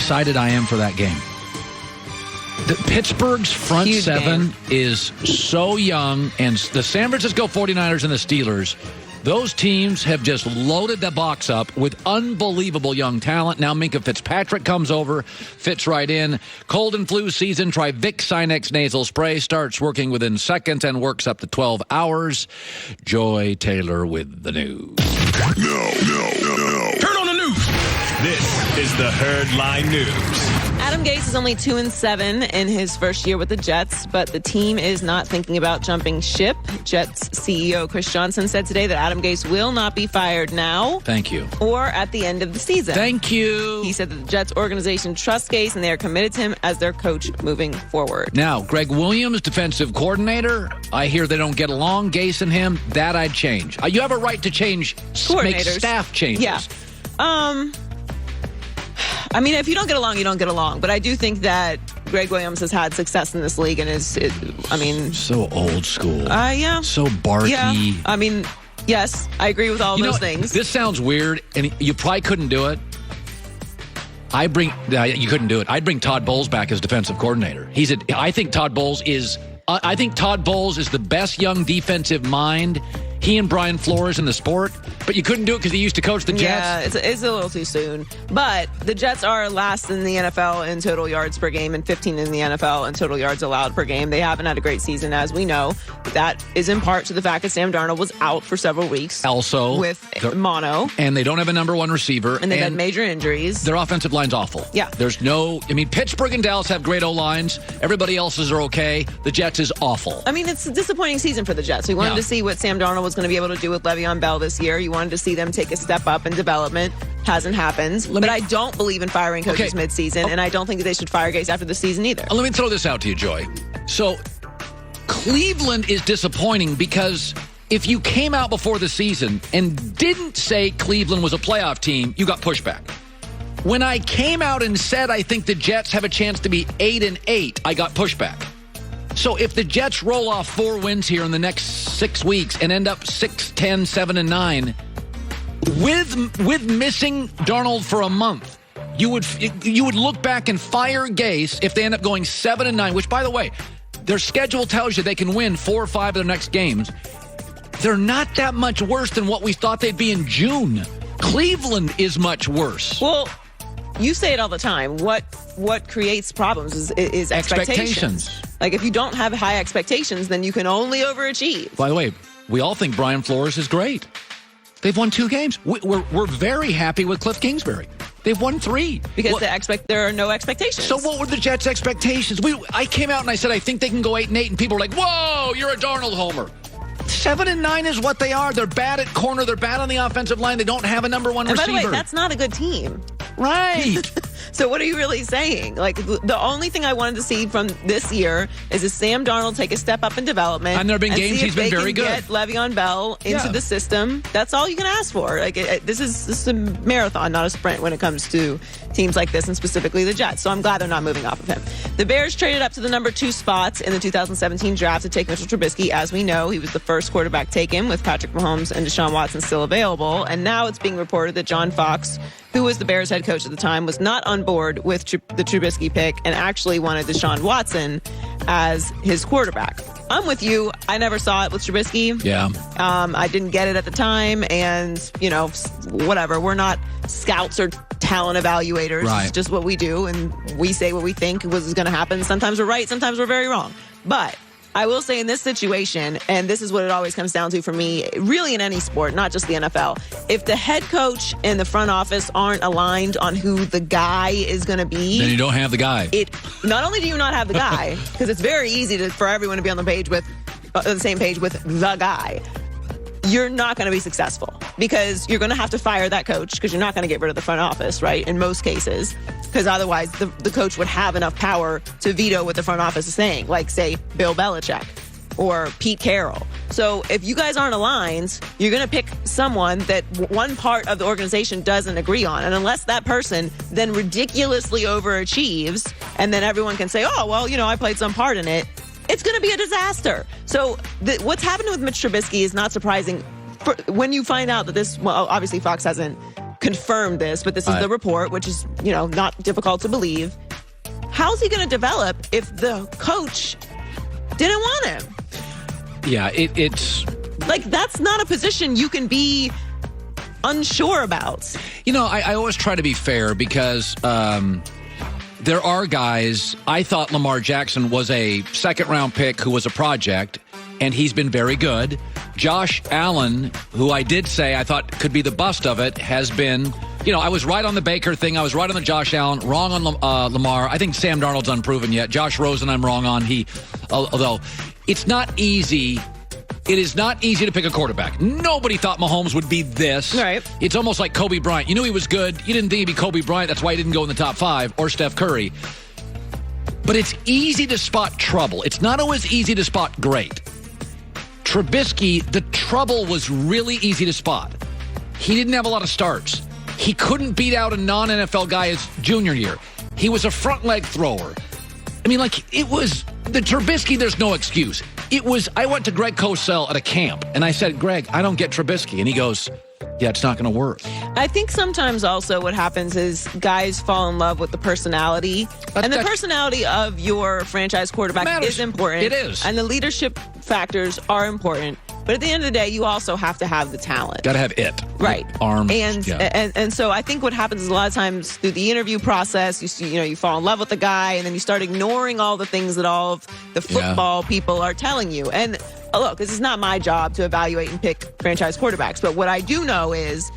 excited I am for that game. Pittsburgh's front Huge seven game. is so young, and the San Francisco 49ers and the Steelers, those teams have just loaded the box up with unbelievable young talent. Now Minkah Fitzpatrick comes over, fits right in. Cold and flu season, try Vic Sinex nasal spray, starts working within seconds and works up to 12 hours. Joy Taylor with the news. No. Turn on the news. This is the Herdline News. Adam Gase is only 2-7 in his first year with the Jets, but the team is not thinking about jumping ship. Jets CEO Chris Johnson said today that Adam Gase will not be fired now. Thank you. Or at the end of the season. Thank you. He said that the Jets organization trusts Gase and they are committed to him as their coach moving forward. Now, Greg Williams, defensive coordinator. I hear they don't get along, Gase and him. That I'd change. You have a right to change, make staff changes. Yeah. I mean, if you don't get along, you don't get along. But I do think that Greg Williams has had success in this league and so old school. Yeah. So barky. Yeah. I mean, yes, I agree with all those things. This sounds weird, and you probably couldn't do it. You couldn't do it. I'd bring Todd Bowles back as defensive coordinator. I think Todd Bowles is the best young defensive mind. He and Brian Flores in the sport, but you couldn't do it because he used to coach the Jets. Yeah, it's a little too soon. But the Jets are last in the NFL in total yards per game and 15 in the NFL in total yards allowed per game. They haven't had a great season, as we know. That is in part to the fact that Sam Darnold was out for several weeks. Also, with mono. And they don't have a number one receiver. And they've had major injuries. Their offensive line's awful. Yeah. Pittsburgh and Dallas have great O-lines. Everybody else's are okay. The Jets is awful. I mean, it's a disappointing season for the Jets. We wanted to see what Sam Darnold was going to be able to do with Le'Veon Bell this year. You wanted to see them take a step up in development. Hasn't happened. But I don't believe in firing coaches midseason, and I don't think that they should fire Gase after the season either. Let me throw this out to you, Joy. So, Cleveland is disappointing because if you came out before the season and didn't say Cleveland was a playoff team, you got pushback. When I came out and said I think the Jets have a chance to be 8-8, I got pushback. So if the Jets roll off 4 wins here in the next 6 weeks and end up 6-10, 7-9, with missing Darnold for a month, you would look back and fire Gase if they end up going 7-9, which, by the way, their schedule tells you they can win 4 or 5 of their next games. They're not that much worse than what we thought they'd be in June. Cleveland is much worse. Well, you say it all the time. What creates problems is expectations. Like, if you don't have high expectations, then you can only overachieve. By the way, we all think Brian Flores is great. They've won 2 games. We're very happy with Cliff Kingsbury. They've won 3. Because there are no expectations. So what were the Jets' expectations? I came out and I said, I think they can go 8-8, and people were like, whoa, you're a Darnold homer. 7-9 is what they are. They're bad at corner. They're bad on the offensive line. They don't have a number one receiver. By the way, that's not a good team. Right. So what are you really saying? Like, the only thing I wanted to see from this year is Sam Darnold take a step up in development. And there have been games he's been very good. Get Le'Veon Bell into the system. That's all you can ask for. Like, this is a marathon, not a sprint when it comes to teams like this, and specifically the Jets. So I'm glad they're not moving off of him. The Bears traded up to the number 2 spot in the 2017 draft to take Mitchell Trubisky. As we know, he was the first quarterback taken with Patrick Mahomes and Deshaun Watson still available. And now it's being reported that John Fox, who was the Bears head coach at the time, was not on board with the Trubisky pick and actually wanted Deshaun Watson as his quarterback. I'm with you. I never saw it with Trubisky. Yeah. I didn't get it at the time, and, whatever. We're not scouts or talent evaluators. Right. It's just what we do, and we say what we think was going to happen. Sometimes we're right, sometimes we're very wrong. But I will say in this situation, and this is what it always comes down to for me, really in any sport, not just the NFL, if the head coach and the front office aren't aligned on who the guy is going to be, then you don't have the guy. Not only do you not have the guy, because it's very easy for everyone to be on the same page with the guy, you're not going to be successful because you're going to have to fire that coach because you're not going to get rid of the front office, right, in most cases, because otherwise the coach would have enough power to veto what the front office is saying, like, say, Bill Belichick or Pete Carroll. So if you guys aren't aligned, you're going to pick someone that one part of the organization doesn't agree on. And unless that person then ridiculously overachieves and then everyone can say, oh, well, I played some part in it, it's going to be a disaster. So what's happened with Mitch Trubisky is not surprising when you find out that obviously Fox hasn't confirmed this, but this is the report, which is, not difficult to believe. How's he going to develop if the coach didn't want him? Yeah, it's... Like, that's not a position you can be unsure about. I always try to be fair because there are guys. I thought Lamar Jackson was a second-round pick who was a project, and he's been very good. Josh Allen, who I did say I thought could be the bust of it, has been... I was right on the Baker thing. I was right on the Josh Allen, wrong on Lamar. I think Sam Darnold's unproven yet. Josh Rosen, I'm wrong on. Although it's not easy... It is not easy to pick a quarterback. Nobody thought Mahomes would be this. Right. It's almost like Kobe Bryant. You knew he was good. You didn't think he'd be Kobe Bryant. That's why he didn't go in the top 5, or Steph Curry. But it's easy to spot trouble. It's not always easy to spot great. Trubisky, the trouble was really easy to spot. He didn't have a lot of starts. He couldn't beat out a non-NFL guy his junior year. He was a front leg thrower. It was the Trubisky, there's no excuse. I went to Greg Cosell at a camp, and I said, Greg, I don't get Trubisky. And he goes, yeah, it's not going to work. I think sometimes also what happens is guys fall in love with the personality. And the personality of your franchise quarterback is important. It is. And the leadership factors are important. But at the end of the day, you also have to have the talent. Got to have it. Right. Arms. And so I think what happens is a lot of times through the interview process, you fall in love with the guy, and then you start ignoring all the things that all of the football people are telling you. And look, this is not my job to evaluate and pick franchise quarterbacks. But what I do know is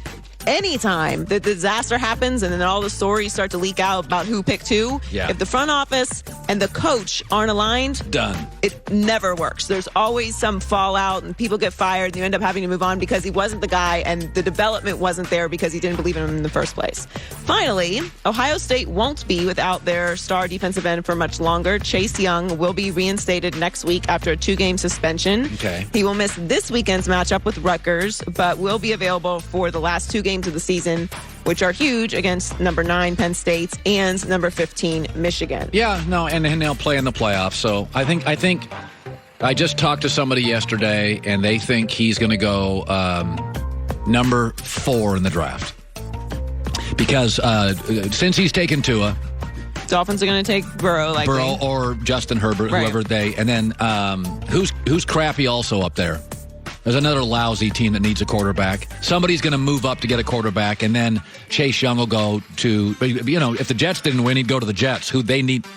anytime the disaster happens and then all the stories start to leak out about who picked who, if the front office and the coach aren't aligned, done. It never works. There's always some fallout and people get fired and you end up having to move on because he wasn't the guy and the development wasn't there because he didn't believe in him in the first place. Finally, Ohio State won't be without their star defensive end for much longer. Chase Young will be reinstated next week after a 2-game suspension. Okay. He will miss this weekend's matchup with Rutgers, but will be available for the last 2 games of the season, which are huge against number 9 Penn State and number 15 Michigan. Yeah, no, and they'll play in the playoffs. So I think I just talked to somebody yesterday, and they think he's going to go number 4 in the draft because since he's taken Tua, Dolphins are going to take Burrow, likely. Burrow or Justin Herbert, whoever they, and then who's crappy also up there. There's another lousy team that needs a quarterback. Somebody's going to move up to get a quarterback, and then Chase Young will go to, if the Jets didn't win, he'd go to the Jets, who they need.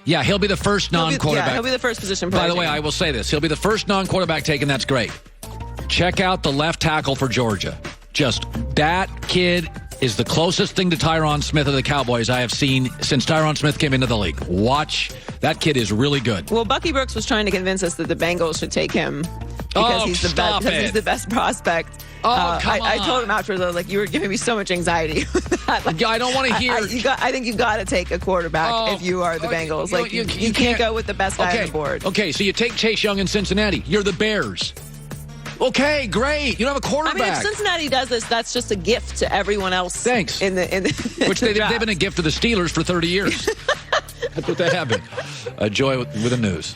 Yeah, he'll be the first non-quarterback. He'll be the first position player. By the way, I will say this. He'll be the first non-quarterback taken. That's great. Check out the left tackle for Georgia. Just that kid is the closest thing to Tyron Smith of the Cowboys I have seen since Tyron Smith came into the league. Watch. That kid is really good. Well, Bucky Brooks was trying to convince us that the Bengals should take him because he's the best prospect. I told him afterwards, I was like, you were giving me so much anxiety. I don't want to hear. I think you've got to take a quarterback if you are the Bengals. You can't go with the best guy on the board. Okay, so you take Chase Young in Cincinnati. You're the Bears. Okay, great. You don't have a quarterback. I mean, if Cincinnati does this, that's just a gift to everyone else. Thanks. In the Which they've been a gift to the Steelers for 30 years. That's what they have been. Joy with the news.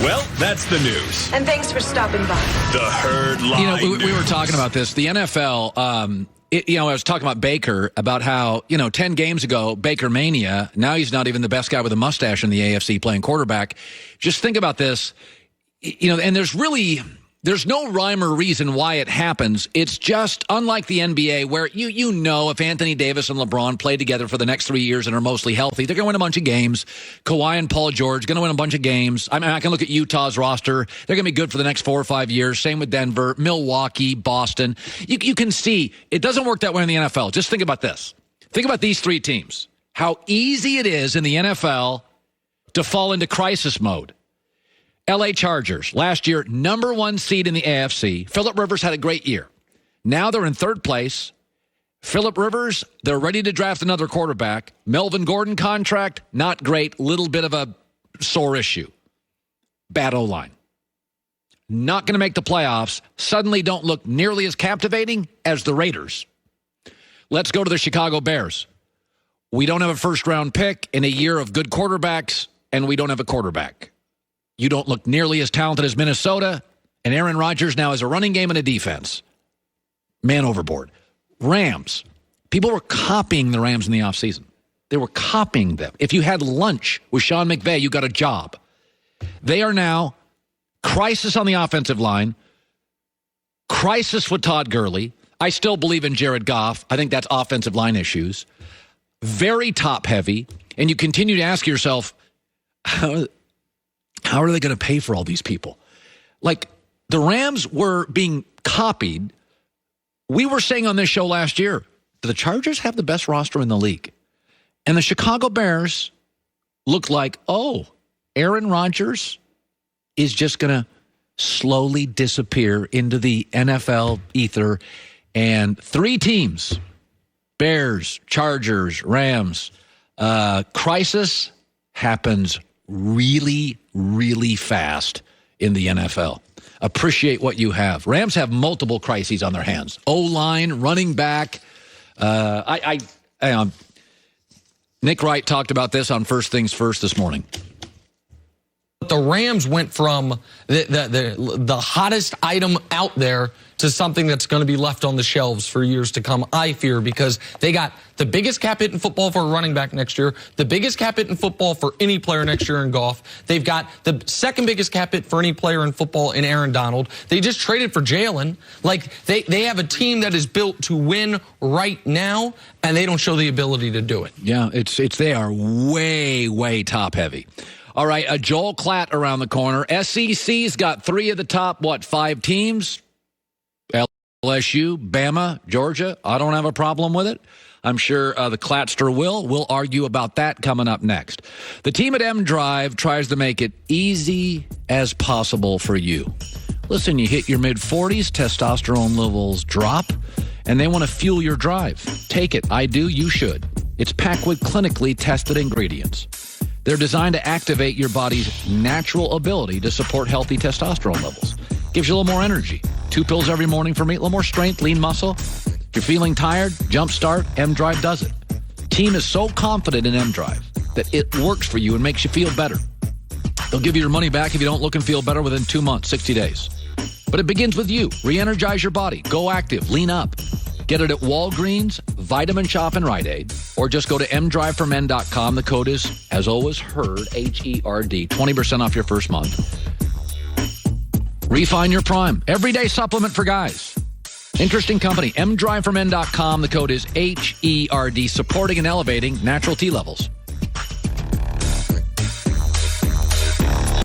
Well, that's the news. And thanks for stopping by. The Herd Line. We were talking about this. The NFL, I was talking about Baker, about how, 10 games ago, Baker Mania, now he's not even the best guy with a mustache in the AFC playing quarterback. Just think about this, and there's no rhyme or reason why it happens. It's just unlike the NBA where if Anthony Davis and LeBron play together for the next 3 years and are mostly healthy, they're going to win a bunch of games. Kawhi and Paul George going to win a bunch of games. I mean, I can look at Utah's roster. They're going to be good for the next 4 or 5 years. Same with Denver, Milwaukee, Boston. You can see it doesn't work that way in the NFL. Just think about this. Think about these 3 teams. How easy it is in the NFL to fall into crisis mode. LA Chargers, last year, number 1 seed in the AFC. Phillip Rivers had a great year. Now they're in 3rd place. Phillip Rivers, they're ready to draft another quarterback. Melvin Gordon contract, not great. Little bit of a sore issue. Bad O-line. Not going to make the playoffs. Suddenly don't look nearly as captivating as the Raiders. Let's go to the Chicago Bears. We don't have a first-round pick in a year of good quarterbacks, and we don't have a quarterback. You don't look nearly as talented as Minnesota, and Aaron Rodgers now has a running game and a defense. Man overboard. Rams. People were copying the Rams in the offseason. They were copying them. If you had lunch with Sean McVay, you got a job. They are now crisis on the offensive line, crisis with Todd Gurley. I still believe in Jared Goff. I think that's offensive line issues. Very top-heavy. And you continue to ask yourself, how are they going to pay for all these people? Like, the Rams were being copied. We were saying on this show last year, do the Chargers have the best roster in the league? And the Chicago Bears looked like, Aaron Rodgers is just going to slowly disappear into the NFL ether. And 3 teams, Bears, Chargers, Rams, crisis happens really, really fast in the NFL. Appreciate what you have. Rams have multiple crises on their hands. O-line, running back. Nick Wright talked about this on First Things First this morning. The Rams went from the hottest item out there to something that's going to be left on the shelves for years to come, I fear, because they got the biggest cap hit in football for a running back next year, the biggest cap hit in football for any player next year in Goff. They've got the second biggest cap hit for any player in football in Aaron Donald. They just traded for Jalen. Like, they have a team that is built to win right now, and they don't show the ability to do it. Yeah, they are way, way top heavy. All right, a Joel Klatt around the corner. SEC's got 3 of the top, 5 teams? LSU, Bama, Georgia. I don't have a problem with it. I'm sure the Klatster will. We'll argue about that coming up next. The team at M Drive tries to make it easy as possible for you. Listen, you hit your mid-40s, testosterone levels drop, and they want to fuel your drive. Take it. I do. You should. It's packed with clinically tested ingredients. They're designed to activate your body's natural ability to support healthy testosterone levels. Gives you a little more energy. 2 pills every morning for me, a little more strength, lean muscle. If you're feeling tired, jumpstart, M-Drive does it. Team is so confident in M-Drive that it works for you and makes you feel better. They'll give you your money back if you don't look and feel better within 2 months, 60 days. But it begins with you. Re-energize your body. Go active. Lean up. Get it at Walgreens, Vitamin Shop, and Rite Aid, or just go to mdriveformen.com. The code is, as always, HERD, H-E-R-D, 20% off your first month. Refine your prime. Everyday supplement for guys. Interesting company. mdriveformen.com. The code is HERD, supporting and elevating natural T levels.